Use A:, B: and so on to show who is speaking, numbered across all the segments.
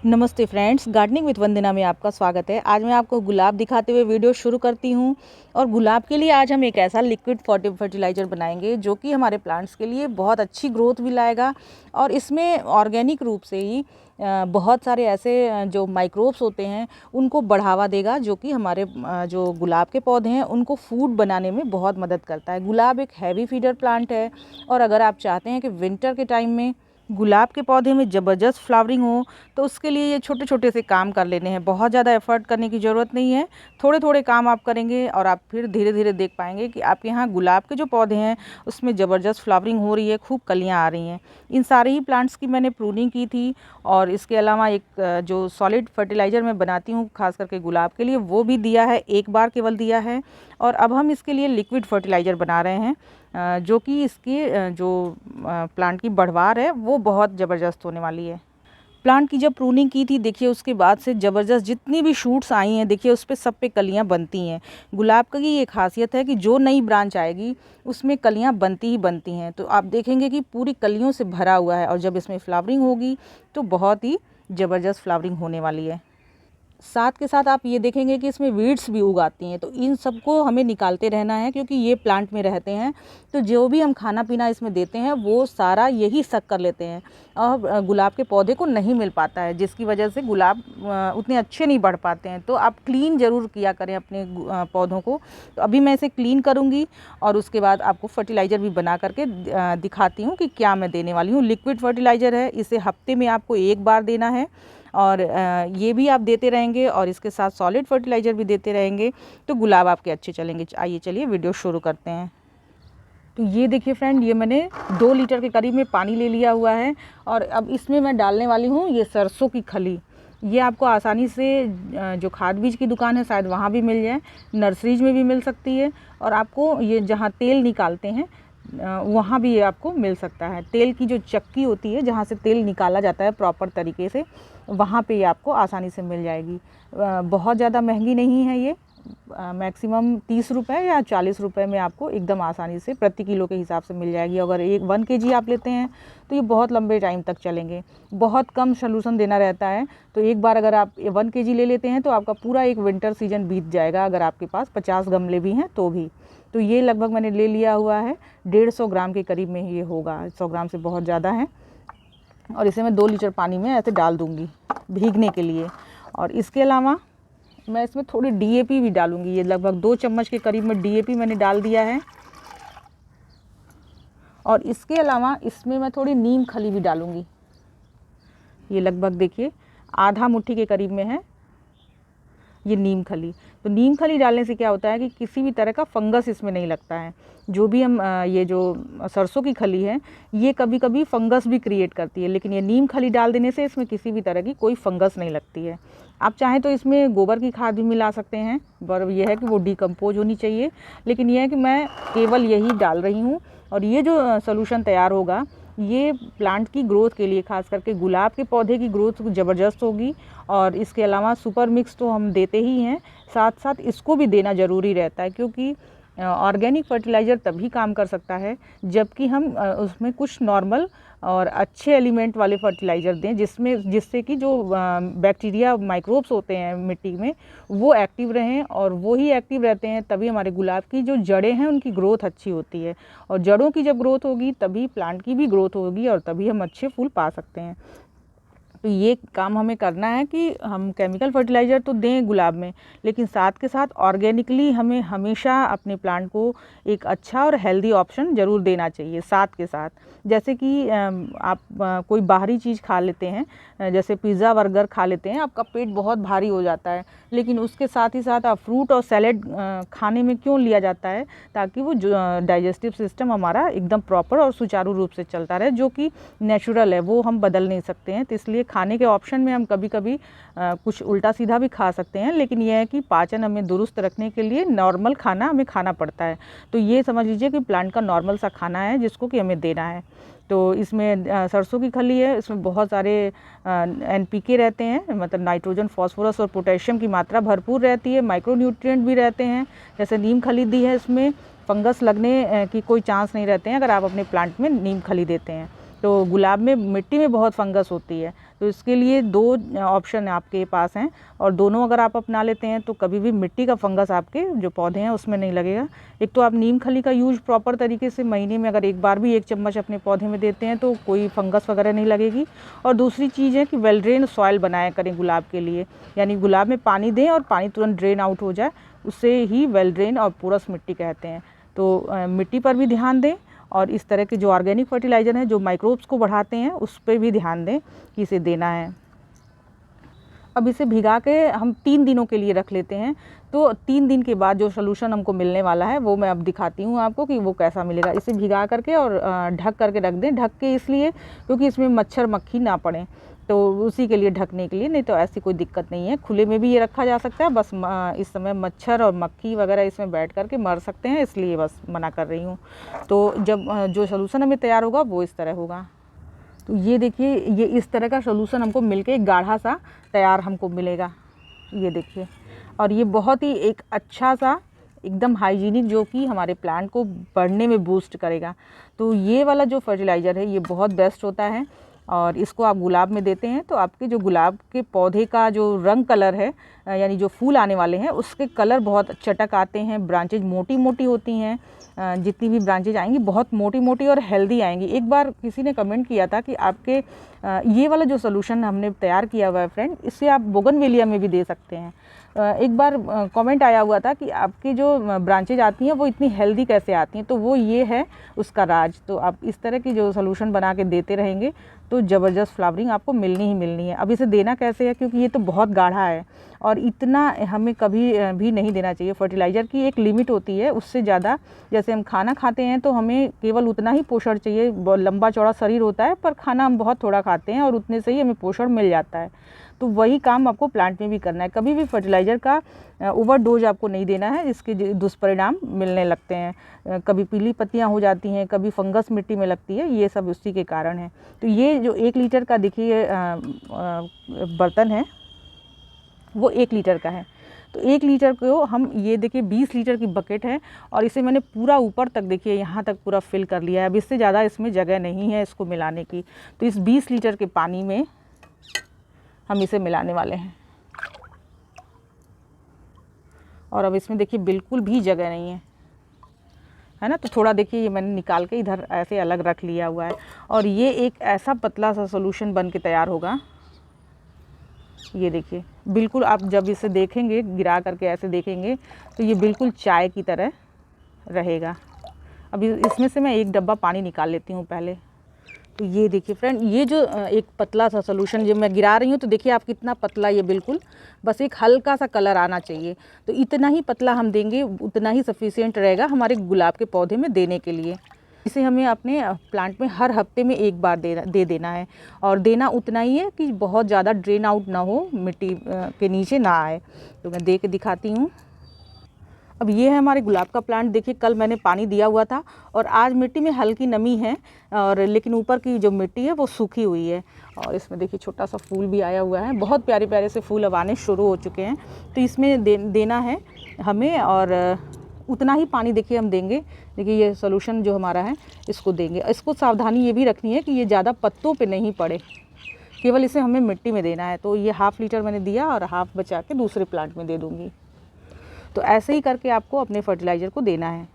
A: नमस्ते friends, gardening with वंदना में आपका स्वागत है। आज मैं आपको गुलाब दिखाते हुए वीडियो शुरू करती हूं। और गुलाब के लिए आज हम एक ऐसा लिक्विड फर्टिलाइज़र बनाएंगे जो कि हमारे प्लांट्स के लिए बहुत अच्छी ग्रोथ भी लाएगा। और इसमें ऑर्गेनिक रूप से ही बहुत सारे ऐसे जो माइक्रोब्स होते हैं उनको बढ़ावा देगा, जो कि हमारे जो गुलाब के पौधे हैं उनको फूड बनाने में बहुत मदद करता है। गुलाब एक हैवी फीडर प्लांट है, और अगर आप चाहते हैं कि विंटर के टाइम में गुलाब के पौधे में ज़बरदस्त फ्लावरिंग हो, तो उसके लिए ये छोटे छोटे से काम कर लेने हैं। बहुत ज़्यादा एफर्ट करने की ज़रूरत नहीं है। थोड़े थोड़े काम आप करेंगे और आप फिर धीरे धीरे देख पाएंगे कि आपके यहाँ गुलाब के जो पौधे हैं उसमें ज़बरदस्त फ्लावरिंग हो रही है, खूब कलियाँ आ रही हैं। इन सारे ही प्लांट्स की मैंने प्रूनिंग की थी, और इसके अलावा एक जो सॉलिड फर्टिलाइज़र मैं बनाती हूँ खास करके गुलाब के लिए, वो भी दिया है, एक बार केवल दिया है। और अब हम इसके लिए लिक्विड फर्टिलाइज़र बना रहे हैं, जो कि इसकी जो प्लांट की बढ़वार है वो बहुत ज़बरदस्त होने वाली है। प्लांट की जब प्रूनिंग की थी, देखिए उसके बाद से ज़बरदस्त जितनी भी शूट्स आई हैं, देखिए उस पे सब पे कलियां बनती हैं। गुलाब की ये खासियत है कि जो नई ब्रांच आएगी उसमें कलियां बनती ही बनती हैं। तो आप देखेंगे कि पूरी कलियों से भरा हुआ है, और जब इसमें फ्लावरिंग होगी तो बहुत ही ज़बरदस्त फ्लावरिंग होने वाली है। साथ के साथ आप ये देखेंगे कि इसमें वीड्स भी उगाती हैं, तो इन सबको हमें निकालते रहना है, क्योंकि ये प्लांट में रहते हैं। तो जो भी हम खाना पीना इसमें देते हैं वो सारा यही सक कर लेते हैं, और गुलाब के पौधे को नहीं मिल पाता है, जिसकी वजह से गुलाब उतने अच्छे नहीं बढ़ पाते हैं। तो आप क्लीन ज़रूर किया करें अपने पौधों को। तो अभी मैं इसे क्लीन करूँगी, और उसके बाद आपको फर्टिलाइज़र भी बना करके दिखाती हूँ कि क्या मैं देने वाली हूँ। लिक्विड फर्टिलाइज़र है, इसे हफ्ते में आपको एक बार देना है, और ये भी आप देते रहेंगे, और इसके साथ सॉलिड फर्टिलाइज़र भी देते रहेंगे, तो गुलाब आपके अच्छे चलेंगे। आइए चलिए वीडियो शुरू करते हैं। तो ये देखिए फ्रेंड, ये मैंने 2 लीटर के करीब में पानी ले लिया हुआ है, और अब इसमें मैं डालने वाली हूँ ये सरसों की खली। ये आपको आसानी से जो खाद बीज की दुकान है शायद वहाँ भी मिल जाए, नर्सरीज में भी मिल सकती है, और आपको ये जहाँ तेल निकालते हैं वहाँ भी ये आपको मिल सकता है। तेल की जो चक्की होती है जहाँ से तेल निकाला जाता है प्रॉपर तरीके से, वहाँ पे ये आपको आसानी से मिल जाएगी। बहुत ज़्यादा महंगी नहीं है ये, मैक्सिमम 30 रुपये या 40 रुपये में आपको एकदम आसानी से प्रति किलो के हिसाब से मिल जाएगी। अगर 1 kg आप लेते हैं तो ये बहुत लंबे टाइम तक चलेंगे। बहुत कम सॉल्यूशन देना रहता है, तो एक बार अगर आप 1 kg ले लेते हैं तो आपका पूरा एक विंटर सीजन बीत जाएगा, अगर आपके पास 50 गमले भी हैं तो भी। तो ये लगभग मैंने ले लिया हुआ है, 150 ग्राम के करीब में ये होगा, 100 ग्राम से बहुत ज़्यादा है। और इसे मैं 2 लीटर पानी में ऐसे डाल दूँगी भीगने के लिए। और इसके अलावा मैं इसमें थोड़ी डीएपी भी डालूँगी। ये लगभग 2 चम्मच के करीब में डीएपी मैंने डाल दिया है। और इसके अलावा इसमें मैं थोड़ी नीम खली भी डालूँगी। ये लगभग देखिए आधा मुट्ठी के करीब में है ये नीम खली। तो नीम खली डालने से क्या होता है कि किसी भी तरह का फंगस इसमें नहीं लगता है। जो भी हम ये जो सरसों की खली है ये कभी कभी फंगस भी क्रिएट करती है, लेकिन ये नीम खली डाल देने से इसमें किसी भी तरह की कोई फंगस नहीं लगती है। आप चाहें तो इसमें गोबर की खाद भी मिला सकते हैं, पर यह है कि वो डिकम्पोज होनी चाहिए। लेकिन यह है कि मैं केवल यही डाल रही हूँ, और ये जो सोल्यूशन तैयार होगा ये प्लांट की ग्रोथ के लिए, खास करके गुलाब के पौधे की ग्रोथ ज़बरदस्त होगी। और इसके अलावा सुपर मिक्स तो हम देते ही हैं, साथ साथ इसको भी देना ज़रूरी रहता है, क्योंकि ऑर्गेनिक फर्टिलाइज़र तभी काम कर सकता है जबकि हम उसमें कुछ नॉर्मल और अच्छे एलिमेंट वाले फर्टिलाइज़र दें, जिससे कि जो बैक्टीरिया माइक्रोब्स होते हैं मिट्टी में वो एक्टिव रहें, और वो ही एक्टिव रहते हैं तभी हमारे गुलाब की जो जड़ें हैं उनकी ग्रोथ अच्छी होती है। और जड़ों की जब ग्रोथ होगी तभी प्लांट की भी ग्रोथ होगी, और तभी हम अच्छे फूल पा सकते हैं। तो ये काम हमें करना है कि हम केमिकल फर्टिलाइज़र तो दें गुलाब में, लेकिन साथ के साथ ऑर्गेनिकली हमें हमेशा अपने प्लांट को एक अच्छा और हेल्दी ऑप्शन ज़रूर देना चाहिए साथ के साथ। जैसे कि आप कोई बाहरी चीज़ खा लेते हैं, जैसे पिज़्ज़ा बर्गर खा लेते हैं, आपका पेट बहुत भारी हो जाता है, लेकिन उसके साथ ही साथ आप फ्रूट और सैलेड खाने में क्यों लिया जाता है, ताकि वो डाइजेस्टिव सिस्टम हमारा एकदम प्रॉपर और सुचारू रूप से चलता रहे, जो कि नेचुरल है, वो हम बदल नहीं सकते हैं। तो इसलिए खाने के ऑप्शन में हम कभी कभी कुछ उल्टा सीधा भी खा सकते हैं, लेकिन यह है कि पाचन हमें दुरुस्त रखने के लिए नॉर्मल खाना हमें खाना पड़ता है। तो ये समझ लीजिए कि प्लांट का नॉर्मल सा खाना है जिसको कि हमें देना है। तो इसमें सरसों की खली है, इसमें बहुत सारे एनपीके रहते हैं, मतलब नाइट्रोजन, फास्फोरस और पोटेशियम की मात्रा भरपूर रहती है। माइक्रो न्यूट्रिएंट भी रहते हैं, जैसे नीम खली दी है, इसमें फंगस लगने की कोई चांस नहीं रहते हैं अगर आप अपने प्लांट में नीम खली देते हैं। तो गुलाब में मिट्टी में बहुत फंगस होती है, तो इसके लिए 2 ऑप्शन आपके पास हैं और दोनों अगर आप अपना लेते हैं तो कभी भी मिट्टी का फंगस आपके जो पौधे हैं उसमें नहीं लगेगा। एक तो आप नीम खली का यूज़ प्रॉपर तरीके से महीने में अगर एक बार भी 1 चम्मच अपने पौधे में देते हैं तो कोई फंगस वगैरह नहीं लगेगी। और दूसरी चीज़ है कि वेल ड्रेन सॉइल बनाया करें गुलाब के लिए, यानी गुलाब में पानी दें और पानी तुरंत ड्रेन आउट हो जाए, उससे ही वेल ड्रेन और पोरस मिट्टी कहते हैं। तो मिट्टी पर भी ध्यान दें और इस तरह के जो ऑर्गेनिक फर्टिलाइज़र हैं जो माइक्रोब्स को बढ़ाते हैं उस पर भी ध्यान दें कि इसे देना है। अब इसे भिगा के हम 3 दिनों के लिए रख लेते हैं, तो 3 दिन के बाद जो सोल्यूशन हमको मिलने वाला है वो मैं अब दिखाती हूँ आपको कि वो कैसा मिलेगा। इसे भिगा करके और ढक करके रख दें। ढक के इसलिए क्योंकि इसमें मच्छर मक्खी ना पड़े, तो उसी के लिए ढकने के लिए, नहीं तो ऐसी कोई दिक्कत नहीं है। खुले में भी ये रखा जा सकता है, बस इस समय मच्छर और मक्खी वगैरह इसमें बैठ करके मर सकते हैं, इसलिए बस मना कर रही हूँ। तो जब जो सोल्यूशन हमें तैयार होगा वो इस तरह होगा। तो ये देखिए, ये इस तरह का सोल्यूशन हमको मिलके एक गाढ़ा सा तैयार हमको मिलेगा, ये देखिए। और ये बहुत ही एक अच्छा सा एकदम हाइजीनिक, जो कि हमारे प्लांट को बढ़ने में बूस्ट करेगा। तो ये वाला जो फर्टिलाइज़र है ये बहुत बेस्ट होता है और इसको आप गुलाब में देते हैं तो आपके जो गुलाब के पौधे का जो रंग कलर है, यानी जो फूल आने वाले हैं उसके कलर बहुत चटक आते हैं। ब्रांचेज मोटी मोटी होती हैं, जितनी भी ब्रांचेज आएंगी बहुत मोटी मोटी और हेल्दी आएंगी। एक बार किसी ने कमेंट किया था कि आपके ये वाला जो सोल्यूशन हमने तैयार किया हुआ है फ्रेंड, इससे आप बोगनवेलिया में भी दे सकते हैं। एक बार कमेंट आया हुआ था कि आपकी जो ब्रांचेज आती हैं वो इतनी हेल्दी कैसे आती हैं, तो वो ये है उसका राज। तो आप इस तरह की जो सोल्यूशन बना के देते रहेंगे तो ज़बरदस्त फ्लावरिंग आपको मिलनी ही मिलनी है। अब इसे देना कैसे है, क्योंकि ये तो बहुत गाढ़ा है और इतना हमें कभी भी नहीं देना चाहिए। फर्टिलाइज़र की एक लिमिट होती है, उससे ज़्यादा, जैसे हम खाना खाते हैं तो हमें केवल उतना ही पोषण चाहिए। लंबा चौड़ा शरीर होता है पर खाना हम बहुत थोड़ा खाते हैं और उतने से ही हमें पोषण मिल जाता है। तो वही काम आपको प्लांट में भी करना है। कभी भी फर्टिलाइज़र का ओवरडोज आपको नहीं देना है, इसके दुष्परिणाम मिलने लगते हैं। कभी पीली पत्तियां हो जाती हैं, कभी फंगस मिट्टी में लगती है, ये सब उसी के कारण है। तो ये जो 1 लीटर का देखिए बर्तन है वो 1 लीटर का है। तो 1 लीटर को हम, ये देखिए 20 लीटर की बकेट है और इसे मैंने पूरा ऊपर तक देखिए यहाँ तक पूरा फिल कर लिया है। अब इससे ज़्यादा इसमें जगह नहीं है इसको मिलाने की। तो इस 20 लीटर के पानी में हम इसे मिलाने वाले हैं और अब इसमें देखिए बिल्कुल भी जगह नहीं है ना। तो थोड़ा देखिए ये मैंने निकाल के इधर ऐसे अलग रख लिया हुआ है और ये एक ऐसा पतला सा सोल्यूशन बन के तैयार होगा। ये देखिए बिल्कुल, आप जब इसे देखेंगे गिरा करके ऐसे देखेंगे तो ये बिल्कुल चाय की तरह रहेगा। अब इसमें से मैं 1 डब्बा पानी निकाल लेती हूँ पहले। तो ये देखिए फ्रेंड, ये जो एक पतला सा सोल्यूशन जब मैं गिरा रही हूँ तो देखिए आप कितना पतला, ये बिल्कुल बस एक हल्का सा कलर आना चाहिए। तो इतना ही पतला हम देंगे, उतना ही सफिशिएंट रहेगा हमारे गुलाब के पौधे में देने के लिए। इसे हमें अपने प्लांट में हर हफ्ते में 1 बार दे देना है और देना उतना ही है कि बहुत ज़्यादा ड्रेन आउट ना हो, मिट्टी के नीचे ना आए। तो मैं दे के दिखाती हूँ। अब ये है हमारे गुलाब का प्लांट। देखिए कल मैंने पानी दिया हुआ था और आज मिट्टी में हल्की नमी है और लेकिन ऊपर की जो मिट्टी है वो सूखी हुई है और इसमें देखिए छोटा सा फूल भी आया हुआ है। बहुत प्यारे प्यारे से फूल अब आने शुरू हो चुके हैं। तो इसमें देना है हमें और उतना ही पानी देखिए हम देंगे। देखिए ये सोल्यूशन जो हमारा है इसको देंगे। इसको सावधानी ये भी रखनी है कि ये ज़्यादा पत्तों पे नहीं पड़े, केवल इसे हमें मिट्टी में देना है। तो ये 1/2 लीटर मैंने दिया और 1/2 बचा के दूसरे प्लांट में दे दूँगी। तो ऐसे ही करके आपको अपने फर्टिलाइज़र को देना है।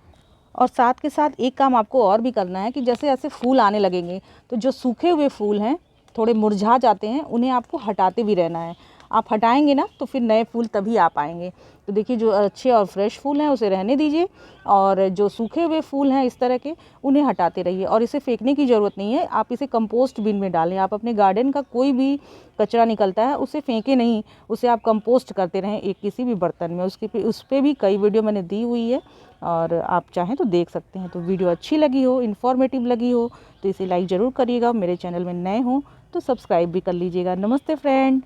A: और साथ के साथ एक काम आपको और भी करना है कि जैसे ऐसे फूल आने लगेंगे तो जो सूखे हुए फूल हैं, थोड़े मुरझा जाते हैं, उन्हें आपको हटाते भी रहना है। आप हटाएंगे ना तो फिर नए फूल तभी आ पाएंगे। तो देखिए जो अच्छे और फ्रेश फूल हैं उसे रहने दीजिए और जो सूखे हुए फूल हैं इस तरह के, उन्हें हटाते रहिए। और इसे फेंकने की ज़रूरत नहीं है, आप इसे कंपोस्ट बिन में डालें। आप अपने गार्डन का कोई भी कचरा निकलता है उसे फेंके नहीं, उसे आप कंपोस्ट करते रहें एक किसी भी बर्तन में। उस पर भी कई वीडियो मैंने दी हुई है और आप चाहें तो देख सकते हैं। तो वीडियो अच्छी लगी हो, इन्फॉर्मेटिव लगी हो तो इसे लाइक ज़रूर करिएगा। मेरे चैनल में नए हो तो सब्सक्राइब भी कर लीजिएगा। नमस्ते फ्रेंड।